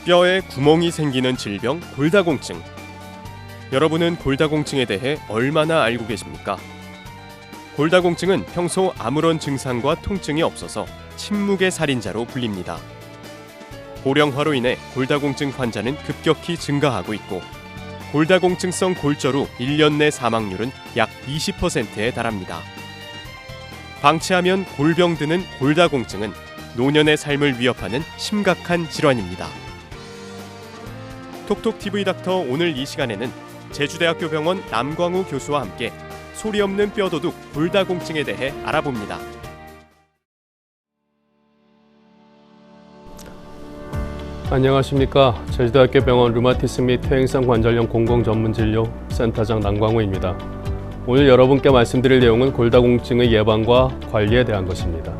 뼈에 구멍이 생기는 질병 골다공증. 여러분은 골다공증에 대해 얼마나 알고 계십니까? 골다공증은 평소 아무런 증상과 통증이 없어서 침묵의 살인자로 불립니다. 고령화로 인해 골다공증 환자는 급격히 증가하고 있고 골다공증성 골저로 1년 내 사망률은 약 20%에 달합니다. 방치하면 골병 드는 골다공증은 노년의 삶을 위협하는 심각한 질환입니다. 톡톡TV 닥터 오늘 이 시간에는 제주대학교 병원 남광우 교수와 함께 소리 없는 뼈도둑 골다공증에 대해 알아봅니다. 안녕하십니까. 제주대학교 병원 류마티스 및 퇴행성 관절염 공공전문진료 센터장 남광우입니다. 오늘 여러분께 말씀드릴 내용은 골다공증의 예방과 관리에 대한 것입니다.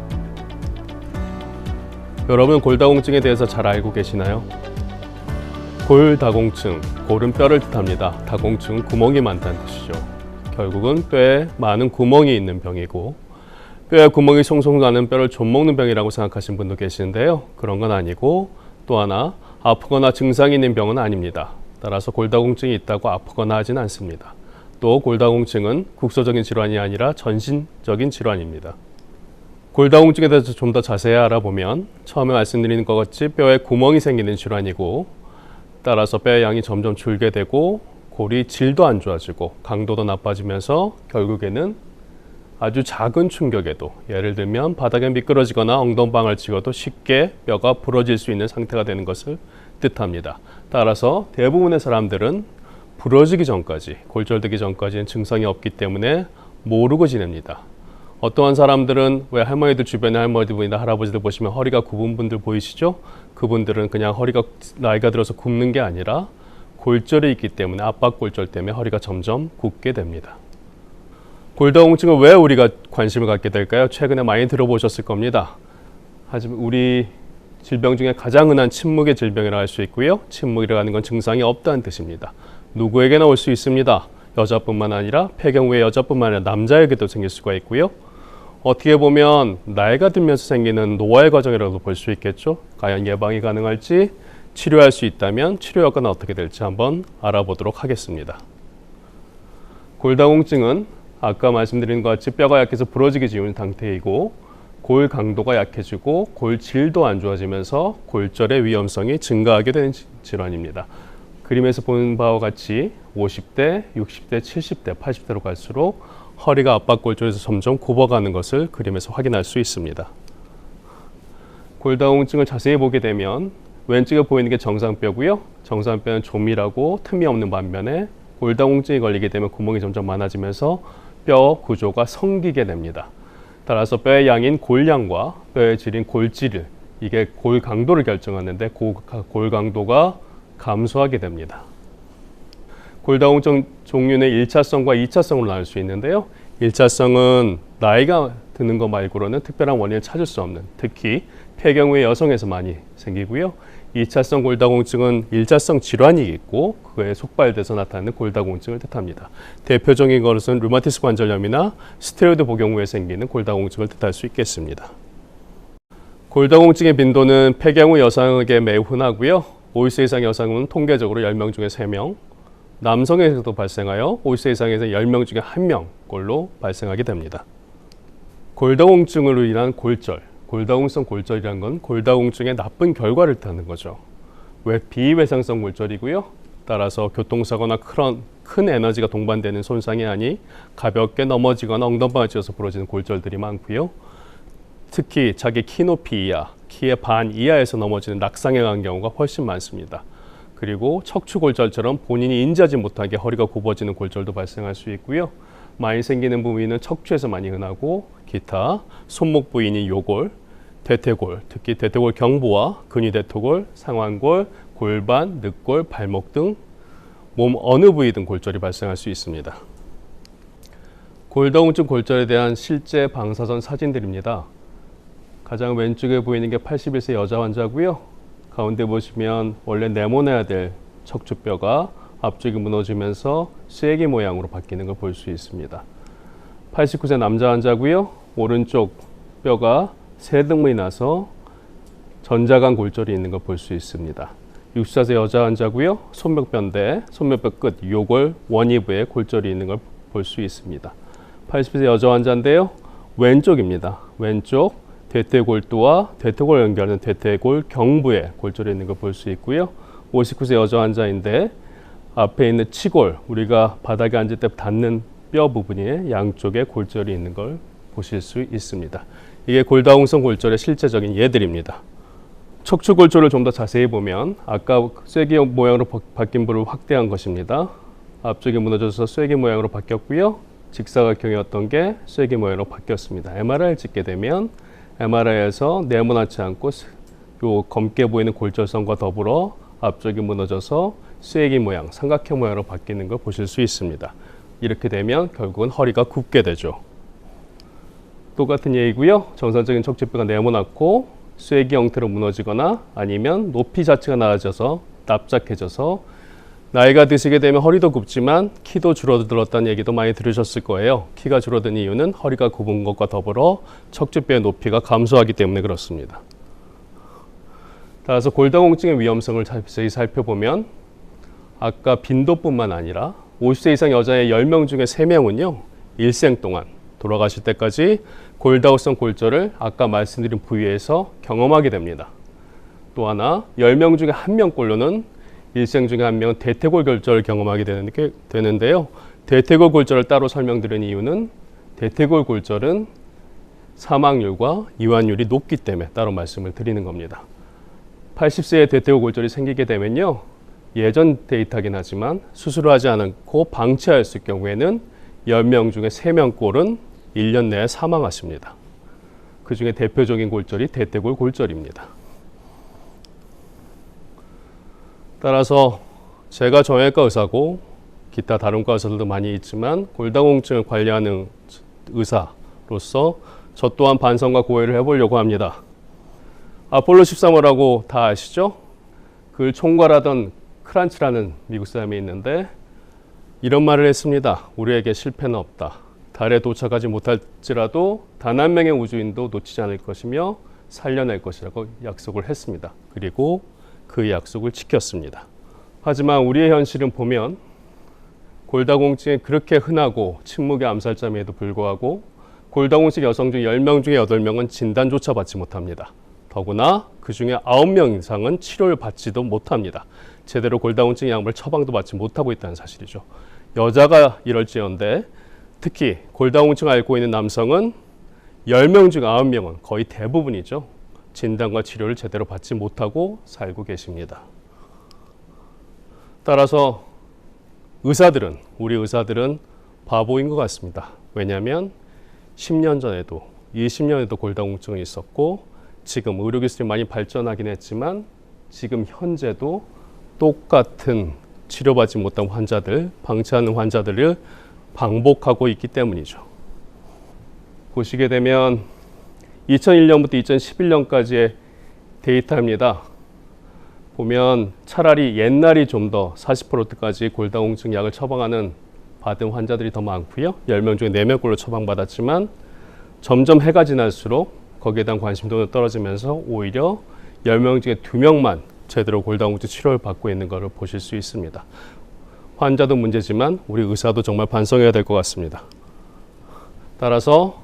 여러분 골다공증에 대해서 잘 알고 계시나요? 골다공증, 골은 뼈를 뜻합니다. 다공증은 구멍이 많다는 뜻이죠. 결국은 뼈에 많은 구멍이 있는 병이고 뼈에 구멍이 송송 나는 뼈를 좀먹는 병이라고 생각하시는 분도 계시는데요. 그런 건 아니고 또 하나 아프거나 증상이 있는 병은 아닙니다. 따라서 골다공증이 있다고 아프거나 하진 않습니다. 또 골다공증은 국소적인 질환이 아니라 전신적인 질환입니다. 골다공증에 대해서 좀 더 자세히 알아보면 처음에 말씀드린 것 같이 뼈에 구멍이 생기는 질환이고 따라서 뼈의 양이 점점 줄게 되고 골이 질도 안 좋아지고 강도도 나빠지면서 결국에는 아주 작은 충격에도 예를 들면 바닥에 미끄러지거나 엉덩방아를 찍어도 쉽게 뼈가 부러질 수 있는 상태가 되는 것을 뜻합니다. 따라서 대부분의 사람들은 부러지기 전까지, 골절되기 전까지는 증상이 없기 때문에 모르고 지냅니다. 어떠한 사람들은 왜 할머니들 주변에 할머니들이나 할아버지들 보시면 허리가 굽은 분들 보이시죠? 그분들은 그냥 허리가 나이가 들어서 굽는 게 아니라 골절이 있기 때문에 압박골절 때문에 허리가 점점 굽게 됩니다. 골다공증은 왜 우리가 관심을 갖게 될까요? 최근에 많이 들어보셨을 겁니다. 하지만 우리 질병 중에 가장 흔한 침묵의 질병이라고 할 수 있고요. 침묵이라는 건 증상이 없다는 뜻입니다. 누구에게나 올 수 있습니다. 여자뿐만 아니라 폐경 후에 여자뿐만 아니라 남자에게도 생길 수가 있고요. 어떻게 보면 나이가 들면서 생기는 노화의 과정이라고 볼 수 있겠죠. 과연 예방이 가능할지 치료할 수 있다면 치료 효과는 어떻게 될지 한번 알아보도록 하겠습니다. 골다공증은 아까 말씀드린 것 같이 뼈가 약해서 부러지기 쉬운 상태이고 골 강도가 약해지고 골 질도 안 좋아지면서 골절의 위험성이 증가하게 되는 질환입니다. 그림에서 보는 바와 같이 50대, 60대, 70대, 80대로 갈수록 허리가 압박골절에서 점점 굽어가는 것을 그림에서 확인할 수 있습니다. 골다공증을 자세히 보게 되면 왼쪽에 보이는 게 정상뼈고요. 정상뼈는 조밀하고 틈이 없는 반면에 골다공증이 걸리게 되면 구멍이 점점 많아지면서 뼈 구조가 성기게 됩니다. 따라서 뼈의 양인 골량과 뼈의 질인 골질, 이게 골 강도를 결정하는데 골 강도가 감소하게 됩니다. 골다공증 종류는 1차성과 2차성으로 나눌 수 있는데요. 1차성은 나이가 드는 것 말고는 특별한 원인을 찾을 수 없는, 특히 폐경 후의 여성에서 많이 생기고요. 2차성 골다공증은 1차성 질환이 있고 그거에 속발돼서 나타나는 골다공증을 뜻합니다. 대표적인 것은 류마티스 관절염이나 스테로이드 복용 후에 생기는 골다공증을 뜻할 수 있겠습니다. 골다공증의 빈도는 폐경 후 여성에게 매우 흔하고요. 50세 이상 여성은 통계적으로 10명 중에 3명, 남성에서도 발생하여 50세 이상에서 10명 중에 1명꼴로 발생하게 됩니다. 골다공증으로 인한 골절, 골다공성 골절이라는 건 골다공증의 나쁜 결과를 뜻하는 거죠. 왜 비외상성 골절이고요. 따라서 교통사고나 큰 에너지가 동반되는 손상이 아니 가볍게 넘어지거나 엉덩방아를 찧어서 부러지는 골절들이 많고요. 특히 자기 키 높이 이하, 키의 반 이하에서 넘어지는 낙상에 관한 경우가 훨씬 많습니다. 그리고 척추골절처럼 본인이 인지하지 못하게 허리가 굽어지는 골절도 발생할 수 있고요. 많이 생기는 부위는 척추에서 많이 흔하고 기타, 손목 부위인 요골, 대퇴골, 특히 대퇴골 경부와 근위대퇴골, 상완골, 골반, 늑골, 발목 등 몸 어느 부위든 골절이 발생할 수 있습니다. 골다공증 골절에 대한 실제 방사선 사진들입니다. 가장 왼쪽에 보이는 게 81세 여자 환자고요. 가운데 보시면 원래 네모내야 될 척추뼈가 앞쪽이 무너지면서 쐐기 모양으로 바뀌는 걸 볼 수 있습니다. 89세 남자 환자고요. 오른쪽 뼈가 세등분이 나서 전자간 골절이 있는 걸 볼 수 있습니다. 64세 여자 환자고요. 손목변대, 손목뼈 끝, 요골, 원위부에 골절이 있는 걸 볼 수 있습니다. 80세 여자 환자인데요. 왼쪽입니다. 왼쪽 대퇴골두와 대퇴골 연결하는 대퇴골 경부에 골절이 있는 걸 볼 수 있고요. 59세 여자 환자인데 앞에 있는 치골, 우리가 바닥에 앉을 때 닿는 뼈 부분에 양쪽에 골절이 있는 걸 보실 수 있습니다. 이게 골다공성 골절의 실제적인 예들입니다. 척추골절을 좀 더 자세히 보면 아까 쐐기 모양으로 바뀐 부를 확대한 것입니다. 앞쪽이 무너져서 쐐기 모양으로 바뀌었고요. 직사각형이었던 게 쐐기 모양으로 바뀌었습니다. MRI를 찍게 되면 MRI에서 네모나지 않고 요 검게 보이는 골절선과 더불어 앞쪽이 무너져서 쐐기 모양, 삼각형 모양으로 바뀌는 걸 보실 수 있습니다. 이렇게 되면 결국은 허리가 굽게 되죠. 똑같은 예이고요. 정상적인 척추뼈가 네모났고 쐐기 형태로 무너지거나 아니면 높이 자체가 낮아져서 납작해져서 나이가 드시게 되면 허리도 굽지만 키도 줄어들었다는 얘기도 많이 들으셨을 거예요. 키가 줄어든 이유는 허리가 굽은 것과 더불어 척추뼈의 높이가 감소하기 때문에 그렇습니다. 따라서 골다공증의 위험성을 자세히 살펴보면 아까 빈도뿐만 아니라 50세 이상 여자의 10명 중에 3명은요. 일생 동안 돌아가실 때까지 골다공성 골절을 아까 말씀드린 부위에서 경험하게 됩니다. 또 하나 10명 중에 1명꼴로는 일생 중에 1명은 대퇴골 골절을 경험하게 되는데요. 대퇴골 골절을 따로 설명드린 이유는 대퇴골 골절은 사망률과 이완율이 높기 때문에 따로 말씀을 드리는 겁니다. 80세에 대퇴골 골절이 생기게 되면요. 예전 데이터긴 하지만 수술을 하지 않고 방치할 수 있을 경우에는 10명 중에 3명꼴은 1년 내에 사망하십니다. 그 중에 대표적인 골절이 대퇴골 골절입니다. 따라서 제가 정형외과 의사고 기타 다른 과 의사들도 많이 있지만 골다공증을 관리하는 의사로서 저 또한 반성과 고해를 해보려고 합니다. 아폴로 13호라고 다 아시죠? 그걸 총괄하던 크란치라는 미국 사람이 있는데 이런 말을 했습니다. 우리에게 실패는 없다. 달에 도착하지 못할지라도 단 한 명의 우주인도 놓치지 않을 것이며 살려낼 것이라고 약속을 했습니다. 그리고 그 약속을 지켰습니다. 하지만 우리의 현실은 보면 골다공증이 그렇게 흔하고 침묵의 암살자임에도 불구하고 골다공증 여성 중 10명 중에 8명은 진단조차 받지 못합니다. 더구나 그 중에 9명 이상은 치료를 받지도 못합니다. 제대로 골다공증 약물 처방도 받지 못하고 있다는 사실이죠. 여자가 이럴지언데 특히 골다공증을 앓고 있는 남성은 10명 중 9명은 거의 대부분이죠. 진단과 치료를 제대로 받지 못하고 살고 계십니다. 따라서 우리 의사들은 바보인 것 같습니다. 왜냐하면 10년 전에도 20년에도 골다공증이 있었고 지금 의료기술이 많이 발전하긴 했지만 지금 현재도 똑같은 치료받지 못한 환자들, 방치하는 환자들을 반복하고 있기 때문이죠. 보시게 되면 2001년부터 2011년까지의 데이터입니다. 보면 차라리 옛날이 좀 더 40%까지 골다공증 약을 처방하는 받은 환자들이 더 많고요. 10명 중에 4명꼴로 처방받았지만 점점 해가 지날수록 거기에 대한 관심도는 떨어지면서 오히려 10명 중에 2명만 제대로 골다공증 치료를 받고 있는 것을 보실 수 있습니다. 환자도 문제지만 우리 의사도 정말 반성해야 될 것 같습니다. 따라서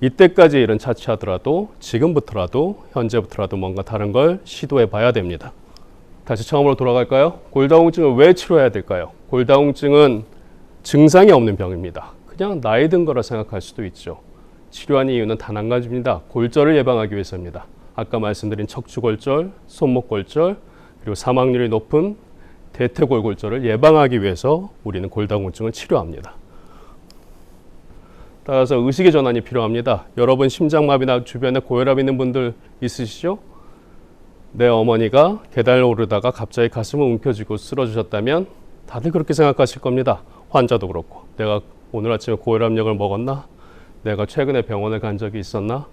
이때까지 일은 차치하더라도 지금부터라도 현재부터라도 뭔가 다른 걸 시도해 봐야 됩니다. 다시 처음으로 돌아갈까요? 골다공증을 왜 치료해야 될까요? 골다공증은 증상이 없는 병입니다. 그냥 나이 든 거라 생각할 수도 있죠. 치료하는 이유는 단 한 가지입니다. 골절을 예방하기 위해서입니다. 아까 말씀드린 척추골절, 손목골절, 그리고 사망률이 높은 대퇴골 골절을 예방하기 위해서 우리는 골다공증을 치료합니다. 따라서 의식의 전환이 필요합니다. 여러분 심장마비나 주변에 고혈압 있는 분들 있으시죠? 내 어머니가 계단을 오르다가 갑자기 가슴을 움켜쥐고 쓰러지셨다면 다들 그렇게 생각하실 겁니다. 환자도 그렇고. 내가 오늘 아침에 고혈압약을 먹었나? 내가 최근에 병원에 간 적이 있었나?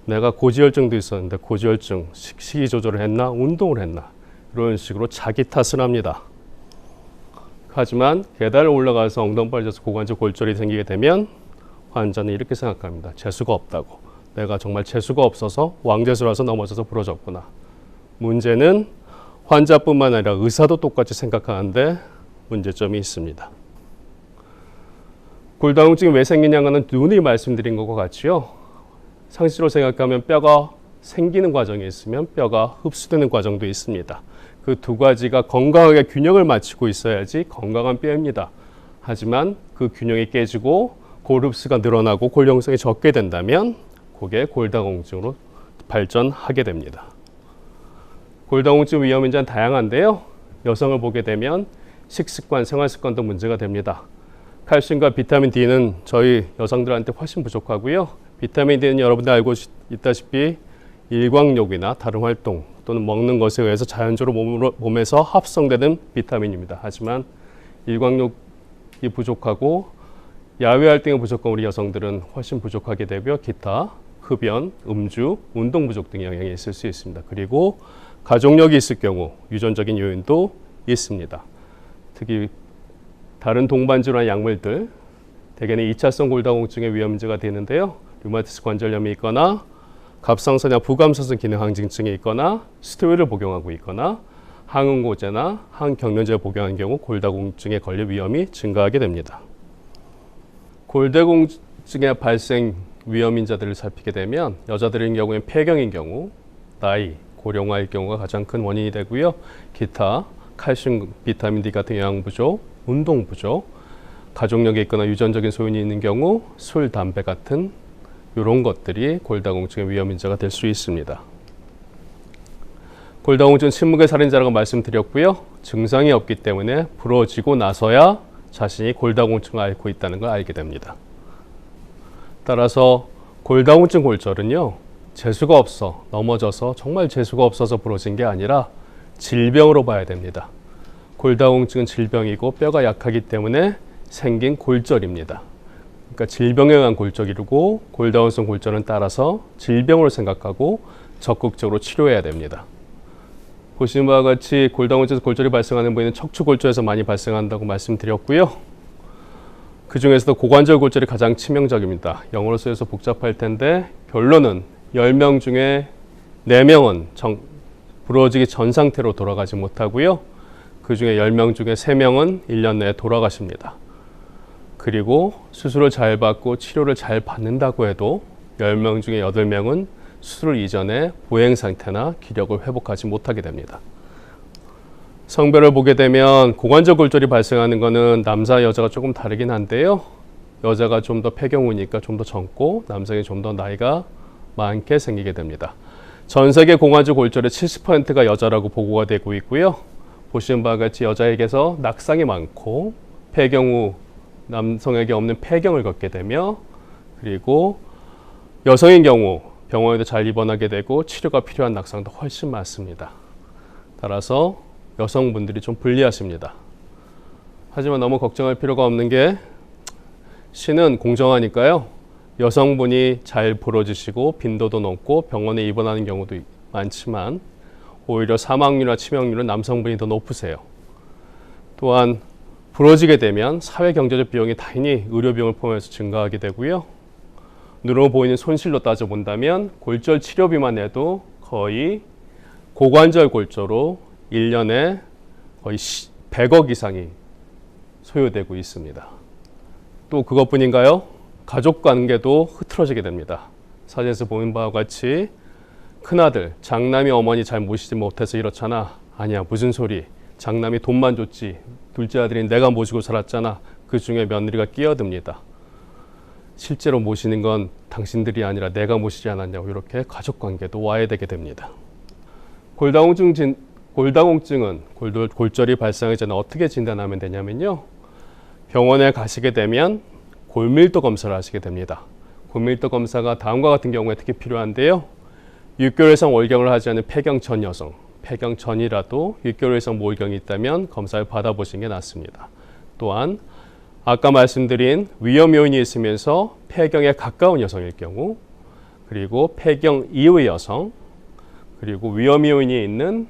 내가 고지혈증도 있었는데 고지혈증 식이 조절을 했나? 운동을 했나? 이런 식으로 자기 탓을 합니다. 하지만 계단을 올라가서 엉덩이 빠져서 고관절 골절이 생기게 되면 환자는 이렇게 생각합니다. 재수가 없다고. 내가 정말 재수가 없어서 왕재수라서 넘어져서 부러졌구나. 문제는 환자뿐만 아니라 의사도 똑같이 생각하는데 문제점이 있습니다. 골다공증이 왜 생기냐는 눈이 말씀드린 것과 같이요. 상식으로 생각하면 뼈가 생기는 과정이 있으면 뼈가 흡수되는 과정도 있습니다. 그 두 가지가 건강하게 균형을 맞추고 있어야지 건강한 뼈입니다. 하지만 그 균형이 깨지고 골 흡수가 늘어나고 골 형성이 적게 된다면 그게 골다공증으로 발전하게 됩니다. 골다공증 위험 인자는 다양한데요. 여성을 보게 되면 식습관, 생활습관도 문제가 됩니다. 칼슘과 비타민 D는 저희 여성들한테 훨씬 부족하고요. 비타민 D는 여러분들 알고 있다시피 일광욕이나 다른 활동 또는 먹는 것에 의해서 자연적으로 몸에서 합성되는 비타민입니다. 하지만 일광욕이 부족하고 야외 활동이 부족한 우리 여성들은 훨씬 부족하게 되고요. 기타, 흡연, 음주, 운동 부족 등의 영향이 있을 수 있습니다. 그리고 가족력이 있을 경우 유전적인 요인도 있습니다. 특히 다른 동반 질환 약물들, 대개는 2차성 골다공증의 위험 인자가 되는데요. 류마티스 관절염이 있거나 갑상선약 부감선성 기능 항진증이 있거나 스테로이드를 복용하고 있거나 항응고제나 항경련제를 복용한 경우 골다공증에 걸릴 위험이 증가하게 됩니다. 골다공증의 발생 위험 인자들을 살피게 되면 여자들인 경우엔 폐경인 경우, 나이, 고령화일 경우가 가장 큰 원인이 되고요. 기타, 칼슘, 비타민 D 같은 영양 부족, 운동 부족, 가족력에 있거나 유전적인 소인이 있는 경우 술, 담배 같은 이런 것들이 골다공증의 위험 인자가 될 수 있습니다. 골다공증은 침묵의 살인자라고 말씀드렸고요. 증상이 없기 때문에 부러지고 나서야 자신이 골다공증을 앓고 있다는 걸 알게 됩니다. 따라서 골다공증 골절은요. 재수가 없어 넘어져서 정말 재수가 없어서 부러진 게 아니라 질병으로 봐야 됩니다. 골다공증은 질병이고 뼈가 약하기 때문에 생긴 골절입니다. 그러니까 질병에 의한 골절이고 골다공증 골절은 따라서 질병으로 생각하고 적극적으로 치료해야 됩니다. 보시는 바와 같이 골다공증에서 골절이 발생하는 부위는 척추골절에서 많이 발생한다고 말씀드렸고요. 그 중에서도 고관절 골절이 가장 치명적입니다. 영어로 쓰여서 복잡할 텐데 결론은 10명 중에 4명은 부러지기 전 상태로 돌아가지 못하고요. 그 중에 10명 중에 3명은 1년 내에 돌아가십니다. 그리고 수술을 잘 받고 치료를 잘 받는다고 해도 10명 중에 8명은 수술 이전에 보행 상태나 기력을 회복하지 못하게 됩니다. 성별을 보게 되면 고관절 골절이 발생하는 것은 남자, 여자가 조금 다르긴 한데요. 여자가 좀 더 폐경후니까 좀 더 젊고 남성이 좀 더 나이가 많게 생기게 됩니다. 전 세계 고관절 골절의 70%가 여자라고 보고가 되고 있고요. 보시는 바와 같이 여자에게서 낙상이 많고 폐경후 남성에게 없는 폐경을 겪게 되며 그리고 여성인 경우 병원에도 잘 입원하게 되고 치료가 필요한 낙상도 훨씬 많습니다. 따라서 여성분들이 좀 불리하십니다. 하지만 너무 걱정할 필요가 없는 게 신은 공정하니까요. 여성분이 잘 부러지시고 빈도도 높고 병원에 입원하는 경우도 많지만 오히려 사망률이나 치명률은 남성분이 더 높으세요. 또한 부러지게 되면 사회경제적 비용이 당연히 의료비용을 포함해서 증가하게 되고요. 눈으로 보이는 손실로 따져본다면 골절 치료비만 해도 거의 고관절 골절로 1년에 거의 100억 이상이 소요되고 있습니다. 또 그것뿐인가요? 가족 관계도 흐트러지게 됩니다. 사진에서 보는 바와 같이 큰아들, 장남이 어머니 잘 모시지 못해서 이렇잖아. 아니야, 무슨 소리. 장남이 돈만 줬지. 둘째 아들인 내가 모시고 살았잖아. 그 중에 며느리가 끼어듭니다. 실제로 모시는 건 당신들이 아니라 내가 모시지 않았냐고 이렇게 가족관계도 와해되게 됩니다. 골다공증은 골절이 발생하기 전에 어떻게 진단하면 되냐면요. 병원에 가시게 되면 골밀도 검사를 하시게 됩니다. 골밀도 검사가 다음과 같은 경우에 특히 필요한데요. 6개월 이상 월경을 하지 않은 폐경 전 여성, 폐경 전이라도 6개월 이상 모월경이 있다면 검사를 받아보시는 게 낫습니다. 또한 아까 말씀드린 위험 요인이 있으면서 폐경에 가까운 여성일 경우, 그리고 폐경 이후의 여성, 그리고 위험 요인이 있는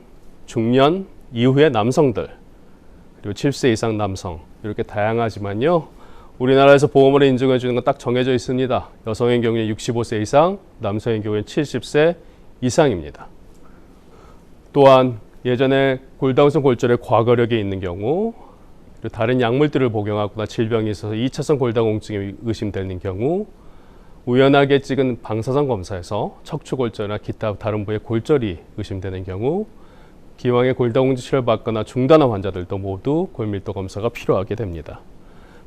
중년 이후의 남성들, 그리고 7세 이상 남성, 이렇게 다양하지만요. 우리나라에서 보험으로 인정해 주는 건 딱 정해져 있습니다. 여성의 경우에 65세 이상, 남성의 경우에 70세 이상입니다. 또한 예전에 골다공증 골절의 과거력이 있는 경우, 그리고 다른 약물들을 복용하거나 질병이 있어서 2차성 골다공증이 의심되는 경우, 우연하게 찍은 방사선 검사에서 척추 골절이나 기타 다른 부의 골절이 의심되는 경우, 기왕에 골다공증 치료를 받거나 중단한 환자들도 모두 골밀도 검사가 필요하게 됩니다.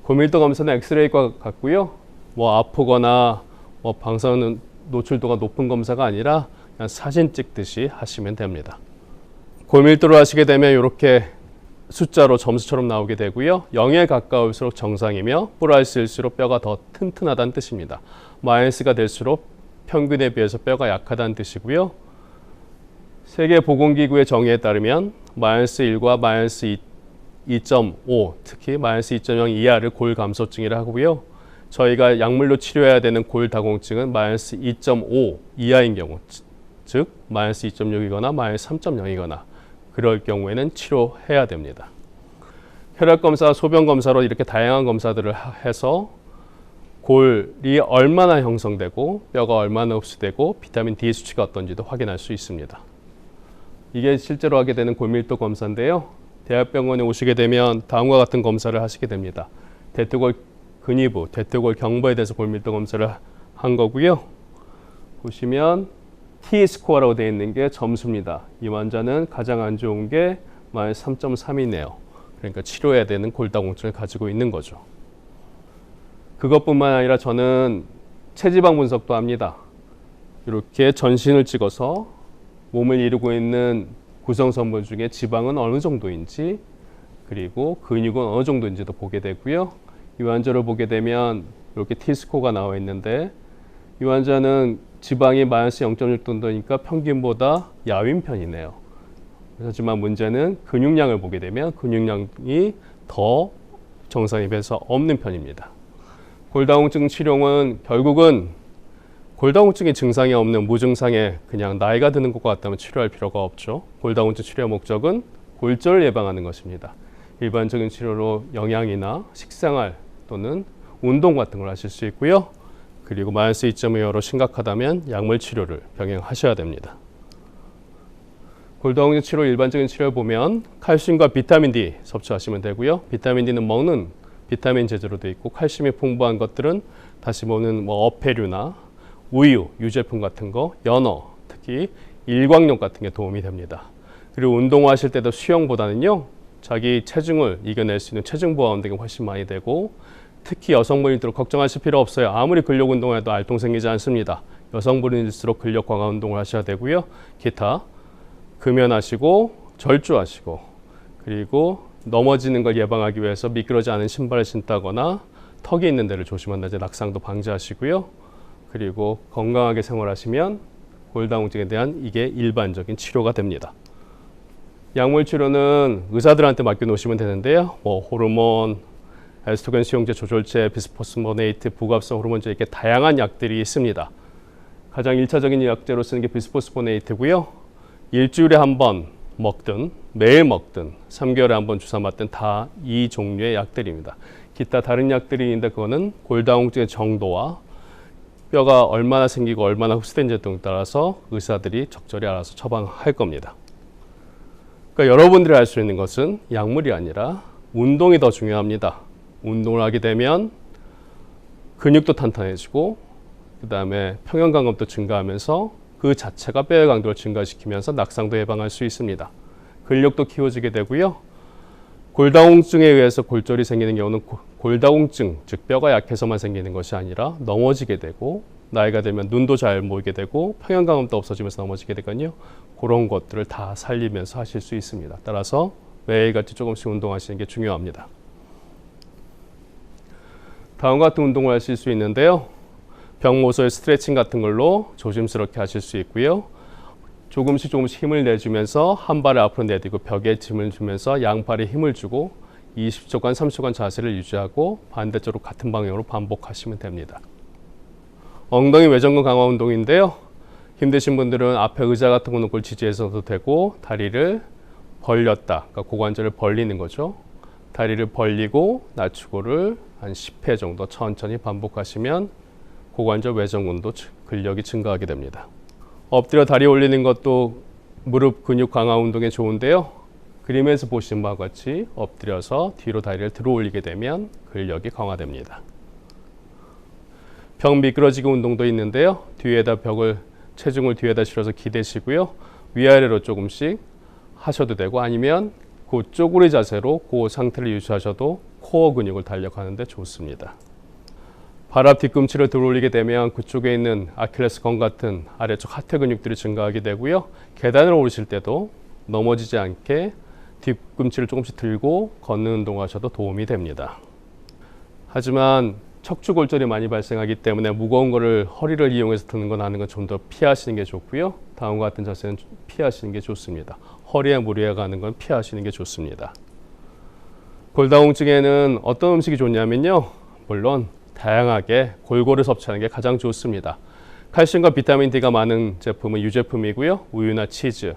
골밀도 검사는 엑스레이과 같고요. 아프거나 방사선 노출도가 높은 검사가 아니라 그냥 사진 찍듯이 하시면 됩니다. 골밀도를 하시게 되면 이렇게 숫자로 점수처럼 나오게 되고요. 0에 가까울수록 정상이며 플러스일수록 뼈가 더 튼튼하다는 뜻입니다. 마이너스가 될수록 평균에 비해서 뼈가 약하다는 뜻이고요. 세계보건기구의 정의에 따르면 마이너스 1과 마이너스 2.5, 특히 마이너스 2.0 이하를 골감소증이라 하고요. 저희가 약물로 치료해야 되는 골다공증은 마이너스 2.5 이하인 경우, 즉 마이너스 2.6이거나 마이너스 3.0이거나 그럴 경우에는 치료해야 됩니다. 혈액검사, 소변검사로 이렇게 다양한 검사들을 해서 골이 얼마나 형성되고 뼈가 얼마나 흡수되고 비타민 D 수치가 어떤지도 확인할 수 있습니다. 이게 실제로 하게 되는 골밀도 검사인데요. 대학병원에 오시게 되면 다음과 같은 검사를 하시게 됩니다. 대퇴골 근위부, 대퇴골 경부에 대해서 골밀도 검사를 한 거고요. 보시면 T-스코어라고 되어 있는 게 점수입니다. 이 환자는 가장 안 좋은 게 마이너스 3.3이네요. 그러니까 치료해야 되는 골다공증을 가지고 있는 거죠. 그것뿐만 아니라 저는 체지방 분석도 합니다. 이렇게 전신을 찍어서 몸을 이루고 있는 구성성분 중에 지방은 어느 정도인지, 그리고 근육은 어느 정도인지도 보게 되고요. 이 환자를 보게 되면 이렇게 T스코어가 나와 있는데, 이 환자는 지방이 마이너스 0.6정도니까 평균보다 야윈 편이네요. 하지만 문제는 근육량을 보게 되면 근육량이 더 정상에 비해서 없는 편입니다. 골다공증 치료는 결국은 골다공증의 증상이 없는 무증상에 그냥 나이가 드는 것과 같다면 치료할 필요가 없죠. 골다공증 치료의 목적은 골절을 예방하는 것입니다. 일반적인 치료로 영양이나 식생활 또는 운동 같은 걸 하실 수 있고요. 그리고 마이너스 2.25로 심각하다면 약물 치료를 병행하셔야 됩니다. 골다공증 치료 일반적인 치료를 보면 칼슘과 비타민 D 섭취하시면 되고요. 비타민 D는 먹는 비타민 제조로 되어 있고, 칼슘이 풍부한 것들은 다시 보는 어패류나 우유, 유제품 같은 거, 연어, 특히 일광욕 같은 게 도움이 됩니다. 그리고 운동하실 때도 수영보다는요, 자기 체중을 이겨낼 수 있는 체중 보완 운동이 훨씬 많이 되고, 특히 여성분일수록 걱정하실 필요 없어요. 아무리 근력 운동해도 알통 생기지 않습니다. 여성분일수록 근력 강화 운동을 하셔야 되고요. 기타 금연하시고 절주하시고, 그리고 넘어지는 걸 예방하기 위해서 미끄러지 않은 신발을 신다거나 턱이 있는 데를 조심한다든지 낙상도 방지하시고요. 그리고 건강하게 생활하시면 골다공증에 대한 이게 일반적인 치료가 됩니다. 약물 치료는 의사들한테 맡겨놓으시면 되는데요. 호르몬, 에스트로겐 수용제, 조절제, 비스포스포네이트, 부갑성 호르몬제, 이렇게 다양한 약들이 있습니다. 가장 1차적인 약제로 쓰는 게 비스포스포네이트고요. 일주일에 한 번 먹든 매일 먹든 3개월에 한 번 주사 맞든 다 이 종류의 약들입니다. 기타 다른 약들이 있는데 그거는 골다공증의 정도와 뼈가 얼마나 생기고 얼마나 흡수된지 등에 따라서 의사들이 적절히 알아서 처방할 겁니다. 그러니까 여러분들이 할 수 있는 것은 약물이 아니라 운동이 더 중요합니다. 운동을 하게 되면 근육도 탄탄해지고, 그 다음에 평형감각도 증가하면서 그 자체가 뼈의 강도를 증가시키면서 낙상도 예방할 수 있습니다. 근력도 키워지게 되고요. 골다공증에 의해서 골절이 생기는 경우는 골다공증, 즉 뼈가 약해서만 생기는 것이 아니라 넘어지게 되고, 나이가 들면 눈도 잘 못 보게 되고 평형감각도 없어지면서 넘어지게 되거든요. 그런 것들을 다 살리면서 하실 수 있습니다. 따라서 매일같이 조금씩 운동하시는 게 중요합니다. 다음과 같은 운동을 하실 수 있는데요. 벽모서의 스트레칭 같은 걸로 조심스럽게 하실 수 있고요. 조금씩 힘을 내주면서 한 발을 앞으로 내딛고 벽에 힘을 주면서 양팔에 힘을 주고 20초간, 30초간 자세를 유지하고 반대쪽으로 같은 방향으로 반복하시면 됩니다. 엉덩이 외전근 강화 운동인데요. 힘드신 분들은 앞에 의자 같은 거 놓고 지지해서도 되고, 다리를 벌렸다, 그러니까 고관절을 벌리는 거죠. 다리를 벌리고 낮추고를 한 10회 정도 천천히 반복하시면 고관절 외전근도 근력이 증가하게 됩니다. 엎드려 다리 올리는 것도 무릎 근육 강화 운동에 좋은데요. 그림에서 보신 바와 같이 엎드려서 뒤로 다리를 들어 올리게 되면 근력이 강화됩니다. 벽 미끄러지기 운동도 있는데요. 뒤에다 체중을 뒤에다 실어서 기대시고요. 위아래로 조금씩 하셔도 되고 아니면 그 쪼그리 자세로 그 상태를 유지하셔도 코어 근육을 단련하는 데 좋습니다. 발 앞 뒤꿈치를 들어 올리게 되면 그쪽에 있는 아킬레스건 같은 아래쪽 하태 근육들이 증가하게 되고요. 계단을 오르실 때도 넘어지지 않게 뒤꿈치를 조금씩 들고 걷는 운동하셔도 도움이 됩니다. 하지만 척추골절이 많이 발생하기 때문에 무거운 거를 허리를 이용해서 드는 건 하는 건 좀 더 피하시는 게 좋고요. 다음과 같은 자세는 피하시는 게 좋습니다. 허리에 무리가 가는 건 피하시는 게 좋습니다. 골다공증에는 어떤 음식이 좋냐면요. 물론 다양하게 골고루 섭취하는 게 가장 좋습니다. 칼슘과 비타민 D가 많은 제품은 유제품이고요. 우유나 치즈.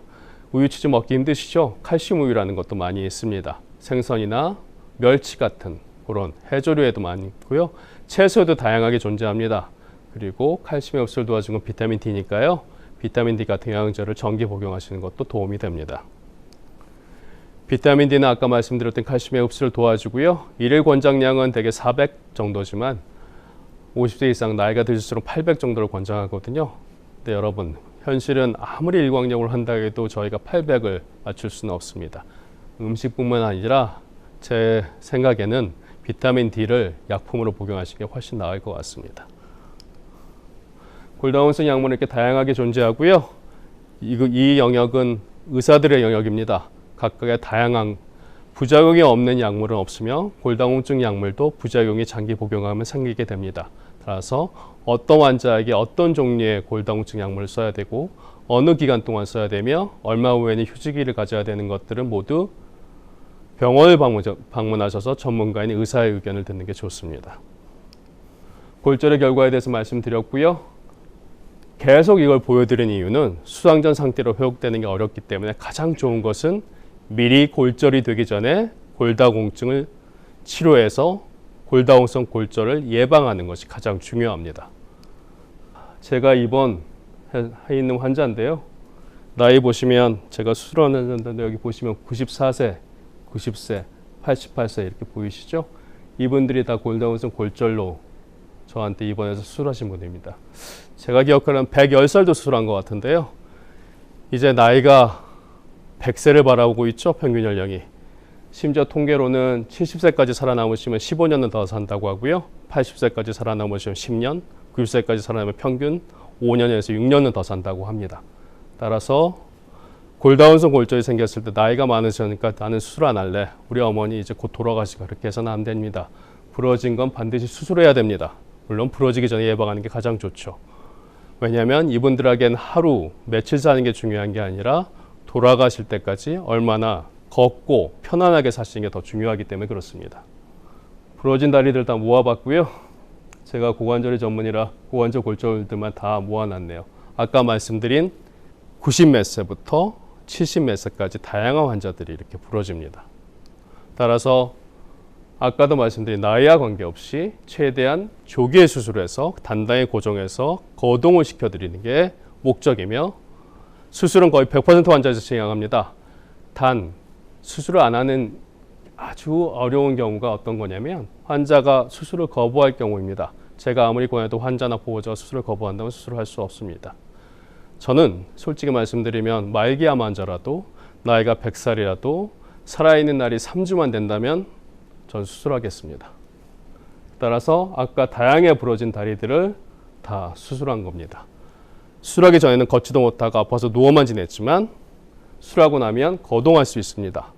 우유, 치즈 먹기 힘드시죠? 칼슘 우유라는 것도 많이 있습니다. 생선이나 멸치 같은 그런 해조류에도 많이 있고요. 채소에도 다양하게 존재합니다. 그리고 칼슘의 흡수를 도와주는 건 비타민 D니까요. 비타민 D 같은 영양제를 정기 복용하시는 것도 도움이 됩니다. 비타민 D는 아까 말씀드렸던 칼슘의 흡수를 도와주고요. 일일 권장량은 대개 400 정도지만 50세 이상 나이가 들수록 800 정도를 권장하거든요. 근데 여러분, 현실은 아무리 일광욕을 한다 해도 저희가 800을 맞출 수는 없습니다. 음식뿐만 아니라 제 생각에는 비타민 D를 약품으로 복용하시는 게 훨씬 나을 것 같습니다. 골다공증 약물은 이렇게 다양하게 존재하고요. 이 영역은 의사들의 영역입니다. 각각의 다양한 부작용이 없는 약물은 없으며 골다공증 약물도 부작용이 장기 복용하면 생기게 됩니다. 따라서 어떤 환자에게 어떤 종류의 골다공증 약물을 써야 되고 어느 기간 동안 써야 되며 얼마 후에는 휴지기를 가져야 되는 것들은 모두 병원을 방문하셔서 전문가인 의사의 의견을 듣는 게 좋습니다. 골절의 결과에 대해서 말씀드렸고요. 계속 이걸 보여드린 이유는 수상전 상태로 회복되는 게 어렵기 때문에 가장 좋은 것은 미리 골절이 되기 전에 골다공증을 치료해서 골다공성 골절을 예방하는 것이 가장 중요합니다. 제가 입원해 있는 환자인데요. 나이 보시면 제가 수술하는 환자인데 여기 보시면 94세, 90세, 88세 이렇게 보이시죠? 이분들이 다 골다공성 골절로 저한테 입원해서 수술하신 분입니다. 제가 기억하는 110살도 수술한 것 같은데요. 이제 나이가 100세를 바라보고 있죠. 평균 연령이. 심지어 통계로는 70세까지 살아남으시면 15년은 더 산다고 하고요. 80세까지 살아남으시면 10년, 90세까지 살아남으면 평균 5년에서 6년은 더 산다고 합니다. 따라서 골다공성 골절이 생겼을 때 나이가 많으시니까 나는 수술 안 할래. 우리 어머니 이제 곧 돌아가시고 그렇게 해서는 안 됩니다. 부러진 건 반드시 수술해야 됩니다. 물론 부러지기 전에 예방하는 게 가장 좋죠. 왜냐하면 이분들에겐 하루, 며칠 사는 게 중요한 게 아니라 돌아가실 때까지 얼마나 걷고 편안하게 사시는 게 더 중요하기 때문에 그렇습니다. 부러진 다리들 다 모아봤고요. 제가 고관절이 전문이라 고관절 골절들만 다 모아놨네요. 아까 말씀드린 90 몇 세부터 70 몇 세까지 다양한 환자들이 이렇게 부러집니다. 따라서 아까도 말씀드린 나이와 관계없이 최대한 조기에 수술해서 단단히 고정해서 거동을 시켜드리는 게 목적이며 수술은 거의 100% 환자에서 진행합니다. 단 수술을 안 하는 아주 어려운 경우가 어떤 거냐면 환자가 수술을 거부할 경우입니다. 제가 아무리 권해도 환자나 보호자가 수술을 거부한다면 수술을 할 수 없습니다. 저는 솔직히 말씀드리면 말기암 환자라도 나이가 100살이라도 살아있는 날이 3주만 된다면 전 수술하겠습니다. 따라서 아까 다양하게 부러진 다리들을 다 수술한 겁니다. 수술하기 전에는 걷지도 못하고 아파서 누워만 지냈지만 수술하고 나면 거동할 수 있습니다.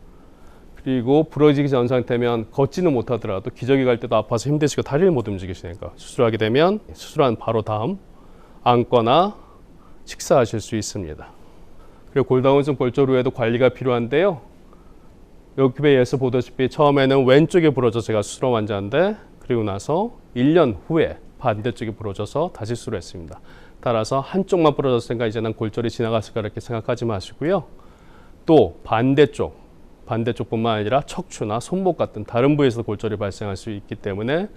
그리고 부러지기 전 상태면 걷지는 못하더라도 기저귀 갈 때도 아파서 힘드시고 다리를 못 움직이시니까 수술하게 되면 수술한 바로 다음 앉거나 식사하실 수 있습니다. 그리고 골다공증 골절 후에도 관리가 필요한데요. 여기에서 보다시피 처음에는 왼쪽에 부러져 제가 수술한 환자인데 그리고 나서 1년 후에 반대쪽이 부러져서 다시 수술을 했습니다. 따라서 한쪽만 부러졌으니까 이제는 골절이 지나갔을까 이렇게 생각하지 마시고요. 또 반대쪽뿐만 아니라 척추나 손목 같은 다른 부위에서 골절이 발생할 수 있기 때문에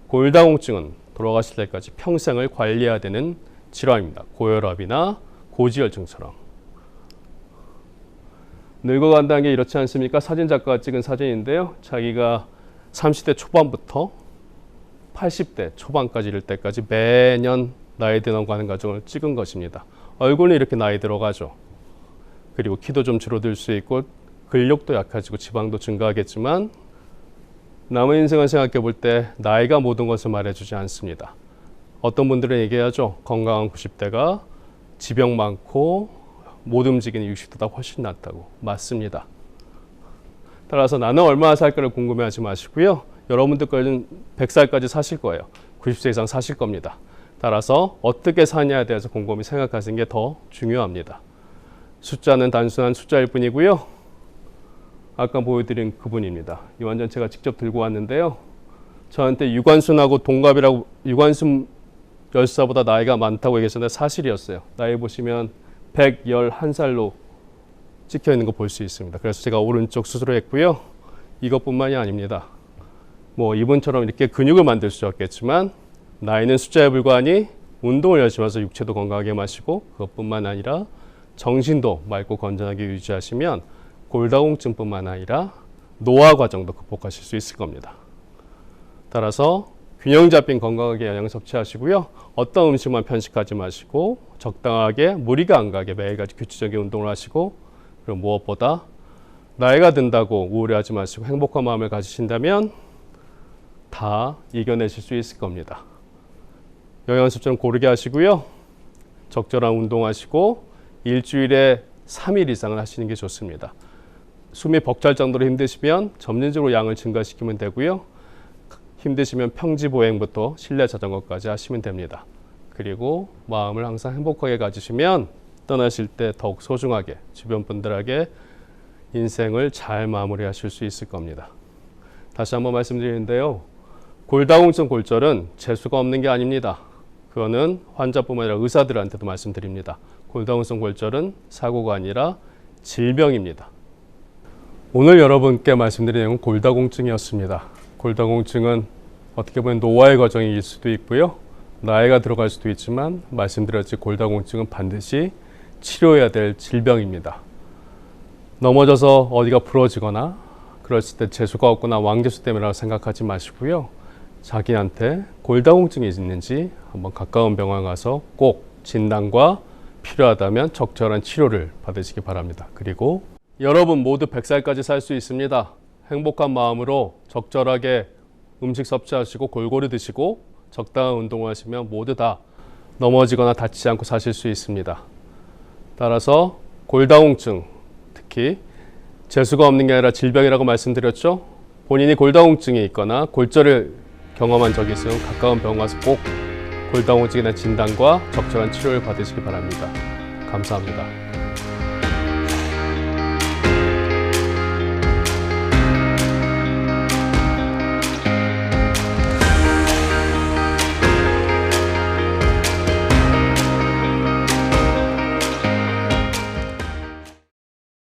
골다공증은 돌아가실 때까지 평생을 관리해야 되는 질환입니다. 고혈압이나 고지혈증처럼. 늙어간다는 게 이렇지 않습니까? 사진작가가 찍은 사진인데요. 자기가 30대 초반부터 80대 초반까지 이를 때까지 매년 나이 들어가는 과정을 찍은 것입니다. 얼굴은 이렇게 나이 들어가죠. 그리고 키도 좀 줄어들 수 있고 근력도 약해지고 지방도 증가하겠지만 남의 인생을 생각해 볼 때 나이가 모든 것을 말해주지 않습니다. 어떤 분들은 얘기하죠. 건강한 90대가 지병 많고 못 움직이는 60대보다 훨씬 낫다고. 맞습니다. 따라서 나는 얼마나 살까를 궁금해하지 마시고요. 여러분들까지는 100살까지 사실 거예요. 90세 이상 사실 겁니다. 따라서 어떻게 사냐에 대해서 곰곰이 생각하시는 게 더 중요합니다. 숫자는 단순한 숫자일 뿐이고요. 아까 보여드린 그분입니다. 이 완전 제가 직접 들고 왔는데요. 저한테 유관순하고 동갑이라고, 유관순 열사보다 나이가 많다고 얘기했는데 사실이었어요. 나이 보시면 111살로 찍혀 있는 거 볼 수 있습니다. 그래서 제가 오른쪽 수술을 했고요. 이것뿐만이 아닙니다. 뭐 이분처럼 이렇게 근육을 만들 수 없겠지만 나이는 숫자에 불과하니 운동을 열심히 해서 육체도 건강하게 마시고 그것뿐만 아니라 정신도 맑고 건전하게 유지하시면 골다공증뿐만 아니라 노화 과정도 극복하실 수 있을 겁니다. 따라서 균형 잡힌 건강하게 영양 섭취하시고요. 어떤 음식만 편식하지 마시고 적당하게 무리가 안 가게 매일같이 규칙적인 운동을 하시고 그리고 무엇보다 나이가 든다고 우울해하지 마시고 행복한 마음을 가지신다면 다 이겨내실 수 있을 겁니다. 영양 섭취는 고르게 하시고요. 적절한 운동하시고 일주일에 3일 이상을 하시는 게 좋습니다. 숨이 벅찰 정도로 힘드시면 점진적으로 양을 증가시키면 되고요. 힘드시면 평지보행부터 실내 자전거까지 하시면 됩니다. 그리고 마음을 항상 행복하게 가지시면 떠나실 때 더욱 소중하게 주변 분들에게 인생을 잘 마무리하실 수 있을 겁니다. 다시 한번 말씀드리는데요. 골다공증 골절은 재수가 없는 게 아닙니다. 그거는 환자뿐만 아니라 의사들한테도 말씀드립니다. 골다공증 골절은 사고가 아니라 질병입니다. 오늘 여러분께 말씀드린 내용은 골다공증이었습니다. 골다공증은 어떻게 보면 노화의 과정일 수도 있고요. 나이가 들어갈 수도 있지만 말씀드렸듯이 골다공증은 반드시 치료해야 될 질병입니다. 넘어져서 어디가 부러지거나 그랬을 때 재수가 없거나 왕재수 때문이라고 생각하지 마시고요. 자기한테 골다공증이 있는지 한번 가까운 병원 가서 꼭 진단과 필요하다면 적절한 치료를 받으시기 바랍니다. 그리고 여러분 모두 100살까지 살 수 있습니다. 행복한 마음으로 적절하게 음식 섭취하시고 골고루 드시고 적당한 운동을 하시면 모두 다 넘어지거나 다치지 않고 사실 수 있습니다. 따라서 골다공증, 특히 재수가 없는 게 아니라 질병이라고 말씀드렸죠. 본인이 골다공증이 있거나 골절을 경험한 적이 있으면 가까운 병원 가서 꼭 골다공증에 대한 진단과 적절한 치료를 받으시기 바랍니다. 감사합니다.